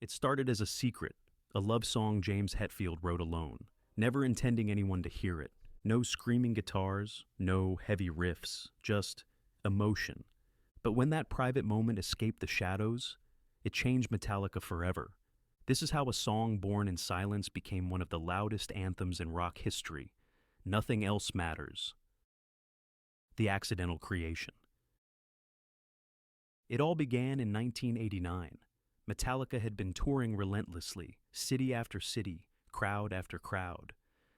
It started as a secret, a love song James Hetfield wrote alone, never intending anyone to hear it. No screaming guitars, no heavy riffs, just emotion. But when that private moment escaped the shadows, it changed Metallica forever. This is how a song born in silence became one of the loudest anthems in rock history. Nothing else matters. The accidental creation. It all began in 1989. Metallica had been touring relentlessly, city after city, crowd after crowd.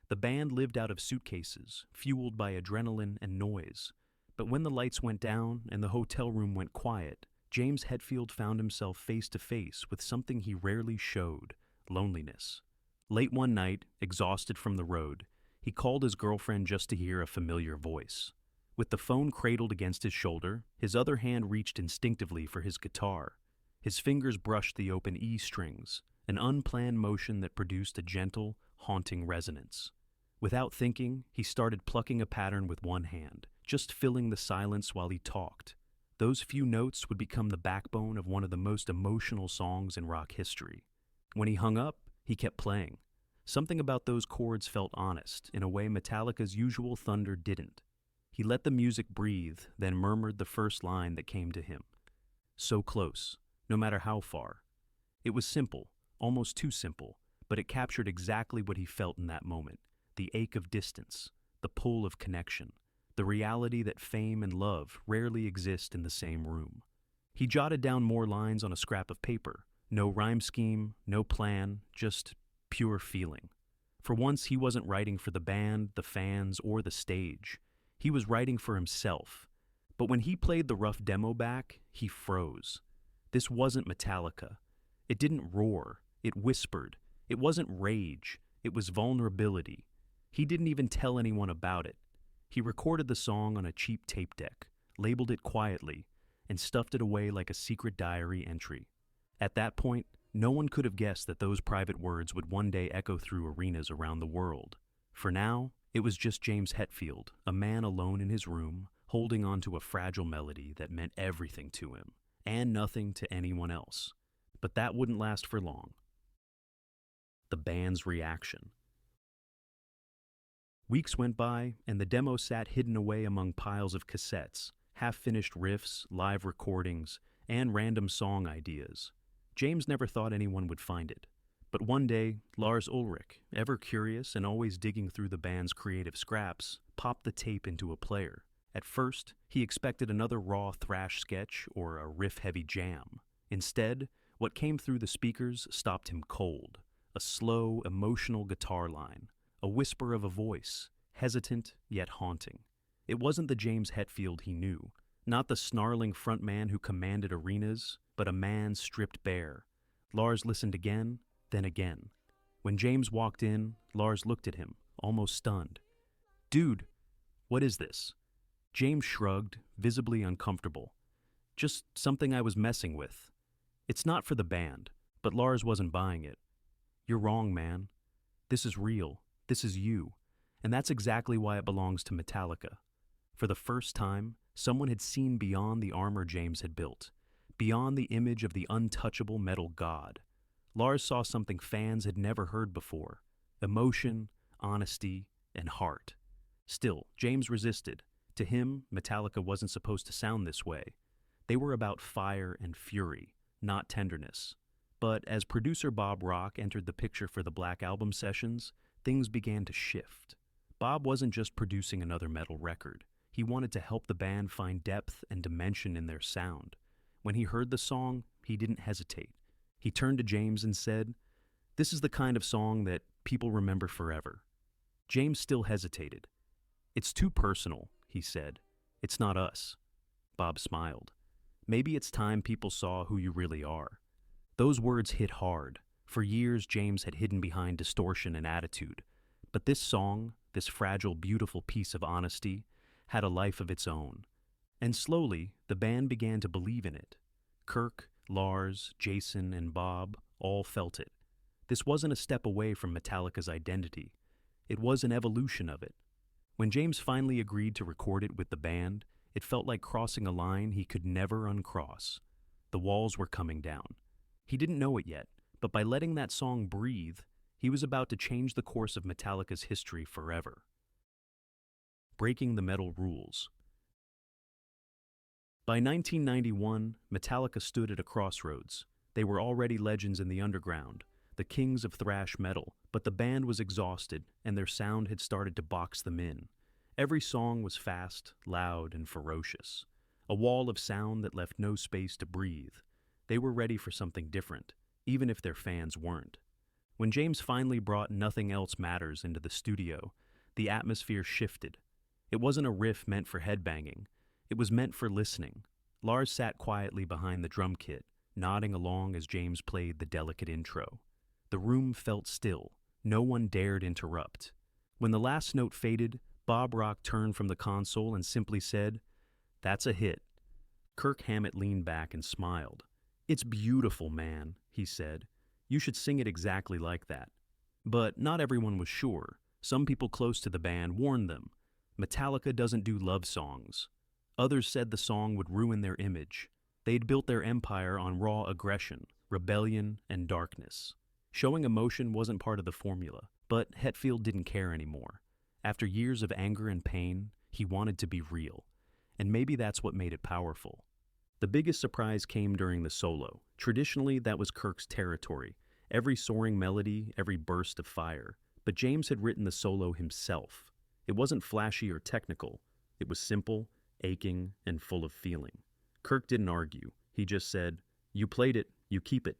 The band lived out of suitcases, fueled by adrenaline and noise. But when the lights went down and the hotel room went quiet, James Hetfield found himself face to face with something he rarely showed: loneliness. Late one night, exhausted from the road, he called his girlfriend just to hear a familiar voice. With the phone cradled against his shoulder, his other hand reached instinctively for his guitar. His fingers brushed the open E strings, an unplanned motion that produced a gentle, haunting resonance. Without thinking, he started plucking a pattern with one hand, just filling the silence while he talked. Those few notes would become the backbone of one of the most emotional songs in rock history. When he hung up, he kept playing. Something about those chords felt honest, in a way Metallica's usual thunder didn't. He let the music breathe, then murmured the first line that came to him. So close, no matter how far. It was simple, almost too simple, but it captured exactly what he felt in that moment: the ache of distance, the pull of connection, the reality that fame and love rarely exist in the same room. He jotted down more lines on a scrap of paper. No rhyme scheme, no plan, just pure feeling. For once, he wasn't writing for the band, the fans, or the stage. He was writing for himself. But when he played the rough demo back, he froze. This wasn't Metallica. It didn't roar. It whispered. It wasn't rage. It was vulnerability. He didn't even tell anyone about it. He recorded the song on a cheap tape deck, labeled it quietly, and stuffed it away like a secret diary entry. At that point, no one could have guessed that those private words would one day echo through arenas around the world. For now, it was just James Hetfield, a man alone in his room, holding on to a fragile melody that meant everything to him, and nothing to anyone else. But that wouldn't last for long. The band's reaction. Weeks went by, and the demo sat hidden away among piles of cassettes, half-finished riffs, live recordings, and random song ideas. James never thought anyone would find it. But one day, Lars Ulrich, ever curious and always digging through the band's creative scraps, popped the tape into a player. At first, he expected another raw thrash sketch or a riff-heavy jam. Instead, what came through the speakers stopped him cold. A slow, emotional guitar line. A whisper of a voice, hesitant yet haunting. It wasn't the James Hetfield he knew, not the snarling frontman who commanded arenas, but a man stripped bare. Lars listened again, then again. When James walked in, Lars looked at him, almost stunned. "Dude, what is this?" James shrugged, visibly uncomfortable. "Just something I was messing with. It's not for the band," but Lars wasn't buying it. "You're wrong, man. This is real. This is you. And that's exactly why it belongs to Metallica." For the first time, someone had seen beyond the armor James had built, beyond the image of the untouchable metal god. Lars saw something fans had never heard before: emotion, honesty, and heart. Still, James resisted. To him, Metallica wasn't supposed to sound this way. They were about fire and fury, not tenderness. But as producer Bob Rock entered the picture for the Black Album sessions, things began to shift. Bob wasn't just producing another metal record. He wanted to help the band find depth and dimension in their sound. When he heard the song, he didn't hesitate. He turned to James and said, "This is the kind of song that people remember forever." James still hesitated. "It's too personal," he said. "It's not us." Bob smiled. "Maybe it's time people saw who you really are." Those words hit hard. For years, James had hidden behind distortion and attitude. But this song, this fragile, beautiful piece of honesty, had a life of its own. And slowly, the band began to believe in it. Kirk, Lars, Jason, and Bob all felt it. This wasn't a step away from Metallica's identity. It was an evolution of it. When James finally agreed to record it with the band, it felt like crossing a line he could never uncross. The walls were coming down. He didn't know it yet, but by letting that song breathe, he was about to change the course of Metallica's history forever. Breaking the metal rules. By 1991, Metallica stood at a crossroads. They were already legends in the underground, the kings of thrash metal, but the band was exhausted and their sound had started to box them in. Every song was fast, loud, and ferocious. A wall of sound that left no space to breathe. They were ready for something different, even if their fans weren't. When James finally brought Nothing Else Matters into the studio, the atmosphere shifted. It wasn't a riff meant for headbanging. It was meant for listening. Lars sat quietly behind the drum kit, nodding along as James played the delicate intro. The room felt still. No one dared interrupt. When the last note faded, Bob Rock turned from the console and simply said, "That's a hit." Kirk Hammett leaned back and smiled. "It's beautiful, man," he said. "You should sing it exactly like that." But not everyone was sure. Some people close to the band warned them. Metallica doesn't do love songs. Others said the song would ruin their image. They'd built their empire on raw aggression, rebellion, and darkness. Showing emotion wasn't part of the formula, but Hetfield didn't care anymore. After years of anger and pain, he wanted to be real. And maybe that's what made it powerful. The biggest surprise came during the solo. Traditionally, that was Kirk's territory. Every soaring melody, every burst of fire. But James had written the solo himself. It wasn't flashy or technical. It was simple, aching, and full of feeling. Kirk didn't argue. He just said, "You played it, you keep it."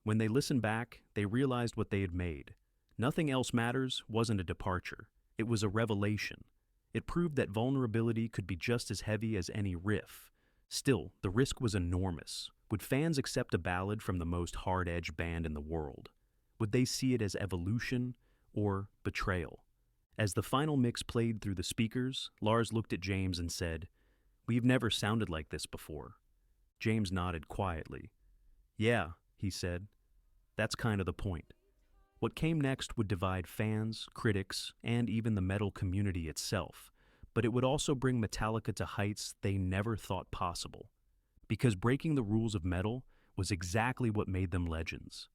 When they listened back, they realized what they had made. Nothing Else Matters wasn't a departure. It was a revelation. It proved that vulnerability could be just as heavy as any riff. Still, the risk was enormous. Would fans accept a ballad from the most hard-edged band in the world? Would they see it as evolution or betrayal? As the final mix played through the speakers, Lars looked at James and said, "We've never sounded like this before." James nodded quietly. "Yeah," he said, "that's kind of the point." What came next would divide fans, critics, and even the metal community itself, but it would also bring Metallica to heights they never thought possible. Because breaking the rules of metal was exactly what made them legends.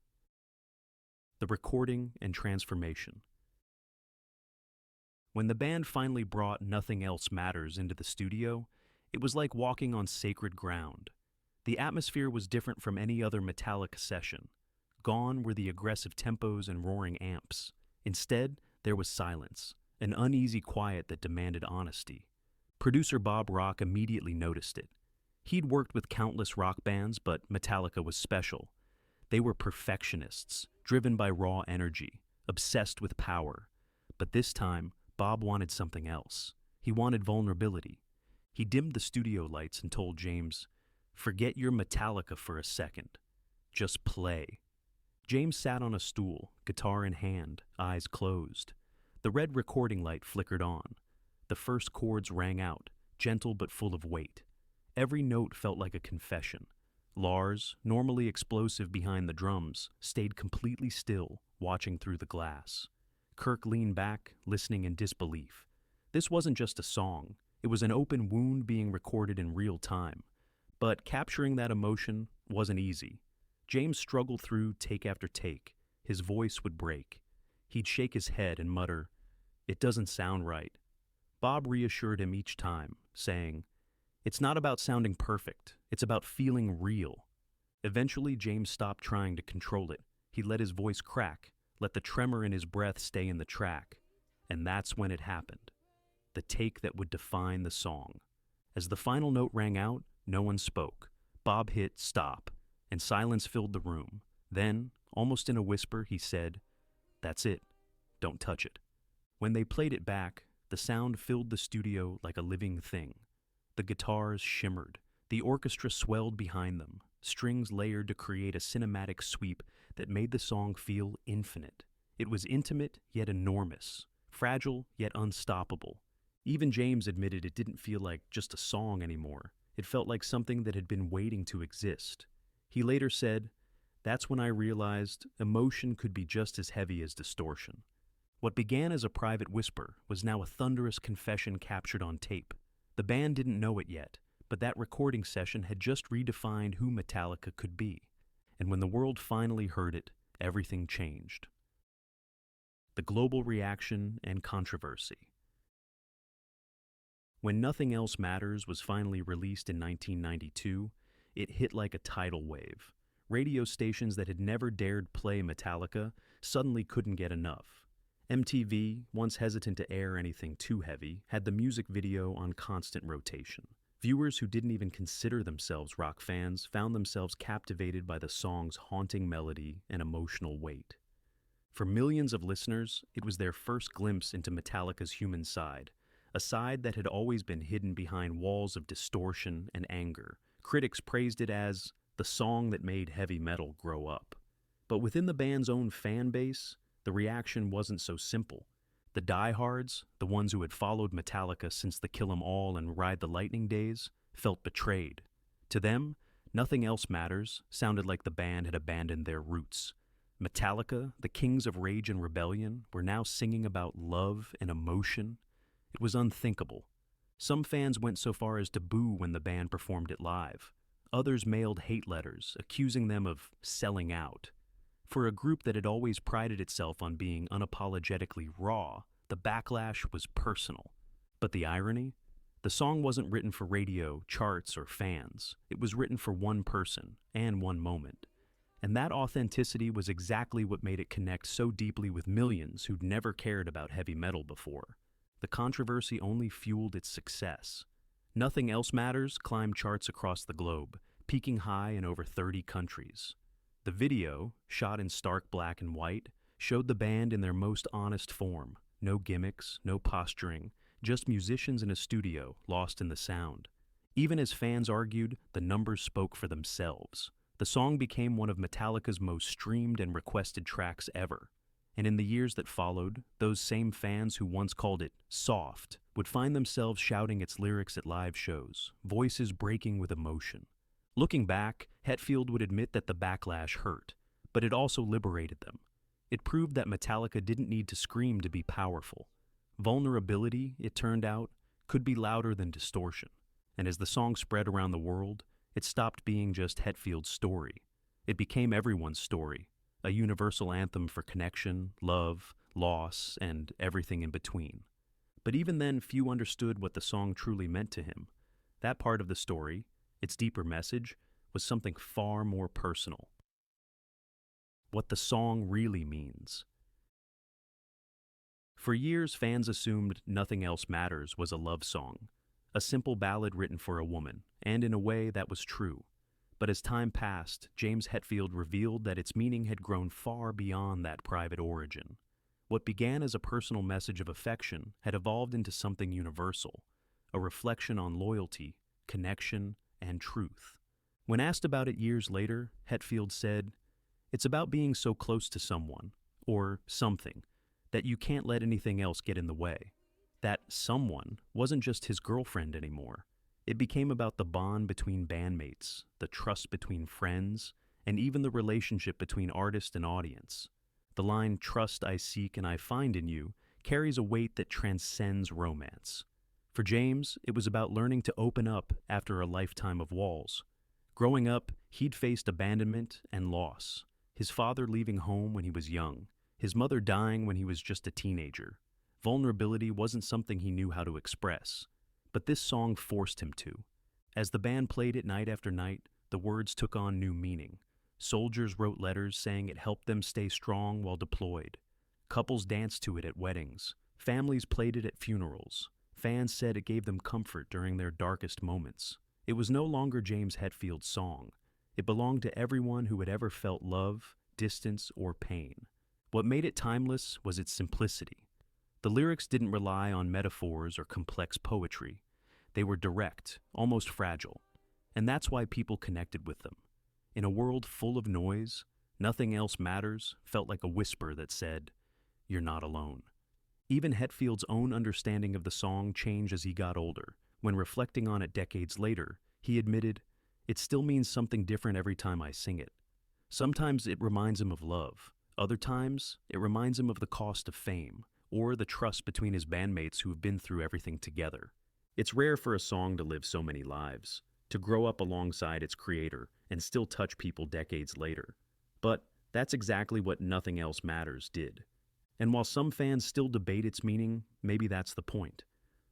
The recording and transformation. When the band finally brought Nothing Else Matters into the studio, it was like walking on sacred ground. The atmosphere was different from any other Metallica session. Gone were the aggressive tempos and roaring amps. Instead, there was silence, an uneasy quiet that demanded honesty. Producer Bob Rock immediately noticed it. He'd worked with countless rock bands, but Metallica was special. They were perfectionists, driven by raw energy, obsessed with power. But this time, Bob wanted something else. He wanted vulnerability. He dimmed the studio lights and told James, "Forget your Metallica for a second. Just play." James sat on a stool, guitar in hand, eyes closed. The red recording light flickered on. The first chords rang out, gentle but full of weight. Every note felt like a confession. Lars, normally explosive behind the drums, stayed completely still, watching through the glass. Kirk leaned back, listening in disbelief. This wasn't just a song. It was an open wound being recorded in real time. But capturing that emotion wasn't easy. James struggled through take after take. His voice would break. He'd shake his head and mutter, "It doesn't sound right." Bob reassured him each time, saying, "It's not about sounding perfect. It's about feeling real." Eventually, James stopped trying to control it. He let his voice crack, let the tremor in his breath stay in the track. And that's when it happened. The take that would define the song. As the final note rang out, no one spoke. Bob hit stop, and silence filled the room. Then, almost in a whisper, he said, "That's it. Don't touch it." When they played it back, the sound filled the studio like a living thing. The guitars shimmered. The orchestra swelled behind them, strings layered to create a cinematic sweep that made the song feel infinite. It was intimate, yet enormous. Fragile, yet unstoppable. Even James admitted it didn't feel like just a song anymore. It felt like something that had been waiting to exist. He later said, "That's when I realized emotion could be just as heavy as distortion." What began as a private whisper was now a thunderous confession captured on tape. The band didn't know it yet, but that recording session had just redefined who Metallica could be. And when the world finally heard it, everything changed. The global reaction and controversy. When Nothing Else Matters was finally released in 1992, it hit like a tidal wave. Radio stations that had never dared play Metallica suddenly couldn't get enough. MTV, once hesitant to air anything too heavy, had the music video on constant rotation. Viewers who didn't even consider themselves rock fans found themselves captivated by the song's haunting melody and emotional weight. For millions of listeners, it was their first glimpse into Metallica's human side, a side that had always been hidden behind walls of distortion and anger. Critics praised it as the song that made heavy metal grow up. But within the band's own fan base, the reaction wasn't so simple. The diehards, the ones who had followed Metallica since the Kill 'Em All and Ride the Lightning days, felt betrayed. To them, Nothing Else Matters sounded like the band had abandoned their roots. Metallica, the kings of rage and rebellion, were now singing about love and emotion. It was unthinkable. Some fans went so far as to boo when the band performed it live. Others mailed hate letters, accusing them of selling out. For a group that had always prided itself on being unapologetically raw, the backlash was personal. But the irony? The song wasn't written for radio, charts, or fans. It was written for one person and one moment. And that authenticity was exactly what made it connect so deeply with millions who'd never cared about heavy metal before. The controversy only fueled its success. Nothing Else Matters climbed charts across the globe, peaking high in over 30 countries. The video, shot in stark black and white, showed the band in their most honest form. No gimmicks, no posturing, just musicians in a studio, lost in the sound. Even as fans argued, the numbers spoke for themselves. The song became one of Metallica's most streamed and requested tracks ever. And in the years that followed, those same fans who once called it soft would find themselves shouting its lyrics at live shows, voices breaking with emotion. Looking back, Hetfield would admit that the backlash hurt, but it also liberated them. It proved that Metallica didn't need to scream to be powerful. Vulnerability, it turned out, could be louder than distortion. And as the song spread around the world, it stopped being just Hetfield's story. It became everyone's story, a universal anthem for connection, love, loss, and everything in between. But even then, few understood what the song truly meant to him. That part of the story, its deeper message, was something far more personal. What the song really means. For years, fans assumed Nothing Else Matters was a love song, a simple ballad written for a woman, and in a way that was true. But as time passed, James Hetfield revealed that its meaning had grown far beyond that private origin. What began as a personal message of affection had evolved into something universal, a reflection on loyalty, connection, and truth. When asked about it years later, Hetfield said, "It's about being so close to someone, or something, that you can't let anything else get in the way." That someone wasn't just his girlfriend anymore. It became about the bond between bandmates, the trust between friends, and even the relationship between artist and audience. The line, "Trust I seek and I find in you," carries a weight that transcends romance. For James, it was about learning to open up after a lifetime of walls. Growing up, he'd faced abandonment and loss. His father leaving home when he was young, his mother dying when he was just a teenager. Vulnerability wasn't something he knew how to express, but this song forced him to. As the band played it night after night, the words took on new meaning. Soldiers wrote letters saying it helped them stay strong while deployed. Couples danced to it at weddings. Families played it at funerals. Fans said it gave them comfort during their darkest moments. It was no longer James Hetfield's song. It belonged to everyone who had ever felt love, distance, or pain. What made it timeless was its simplicity. The lyrics didn't rely on metaphors or complex poetry. They were direct, almost fragile, and that's why people connected with them. In a world full of noise, Nothing Else Matters felt like a whisper that said, "You're not alone." Even Hetfield's own understanding of the song changed as he got older. When reflecting on it decades later, he admitted, "It still means something different every time I sing it." Sometimes it reminds him of love. Other times, it reminds him of the cost of fame, or the trust between his bandmates who have been through everything together. It's rare for a song to live so many lives, to grow up alongside its creator and still touch people decades later. But That's exactly what Nothing Else Matters did. And while some fans still debate its meaning, maybe that's the point.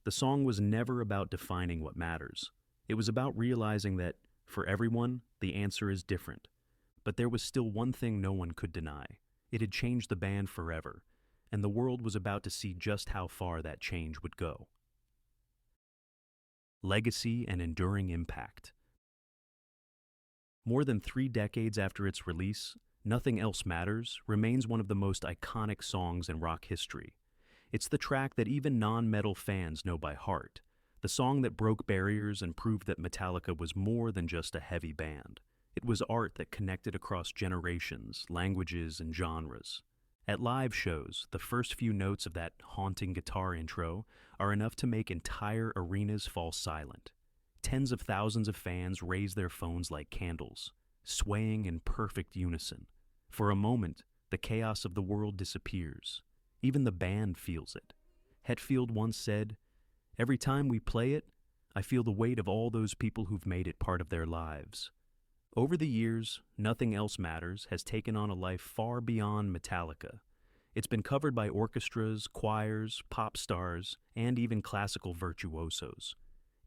The song was never about defining what matters. It was about realizing that, for everyone, the answer is different. But there was still one thing no one could deny. It had changed the band forever, and the world was about to see just how far that change would go. Legacy and enduring impact. More than 3 decades after its release, Nothing Else Matters remains one of the most iconic songs in rock history. It's the track that even non-metal fans know by heart, the song that broke barriers and proved that Metallica was more than just a heavy band. It was art that connected across generations, languages, and genres. At live shows, the first few notes of that haunting guitar intro are enough to make entire arenas fall silent. Tens of thousands of fans raise their phones like candles, swaying in perfect unison. For a moment, the chaos of the world disappears. Even the band feels it. Hetfield once said, "Every time we play it, I feel the weight of all those people who've made it part of their lives." Over the years, Nothing Else Matters has taken on a life far beyond Metallica. It's been covered by orchestras, choirs, pop stars, and even classical virtuosos.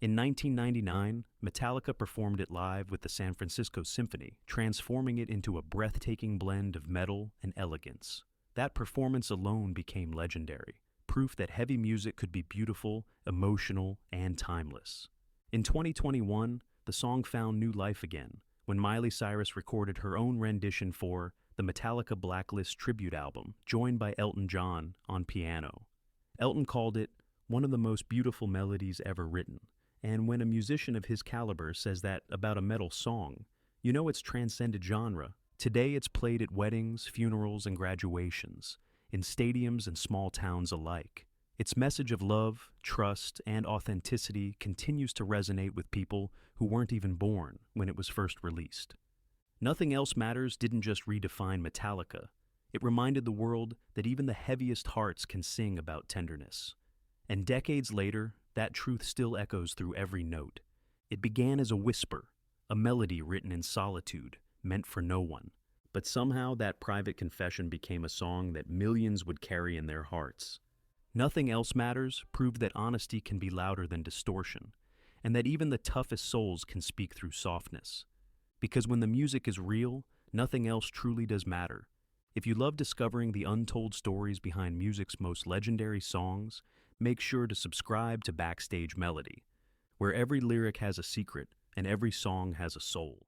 In 1999, Metallica performed it live with the San Francisco Symphony, transforming it into a breathtaking blend of metal and elegance. That performance alone became legendary, proof that heavy music could be beautiful, emotional, and timeless. In 2021, the song found new life again, when Miley Cyrus recorded her own rendition for the Metallica Blacklist tribute album, joined by Elton John on piano. Elton called it one of the most beautiful melodies ever written, and when a musician of his caliber says that about a metal song, you know it's transcended genre. Today it's played at weddings, funerals, and graduations, in stadiums and small towns alike. Its message of love, trust, and authenticity continues to resonate with people who weren't even born when it was first released. Nothing Else Matters didn't just redefine Metallica. It reminded the world that even the heaviest hearts can sing about tenderness. And decades later, that truth still echoes through every note. It began as a whisper, a melody written in solitude, meant for no one. But somehow that private confession became a song that millions would carry in their hearts. Nothing Else Matters proved that honesty can be louder than distortion, and that even the toughest souls can speak through softness. Because when the music is real, nothing else truly does matter. If you love discovering the untold stories behind music's most legendary songs, make sure to subscribe to Backstage Melody, where every lyric has a secret and every song has a soul.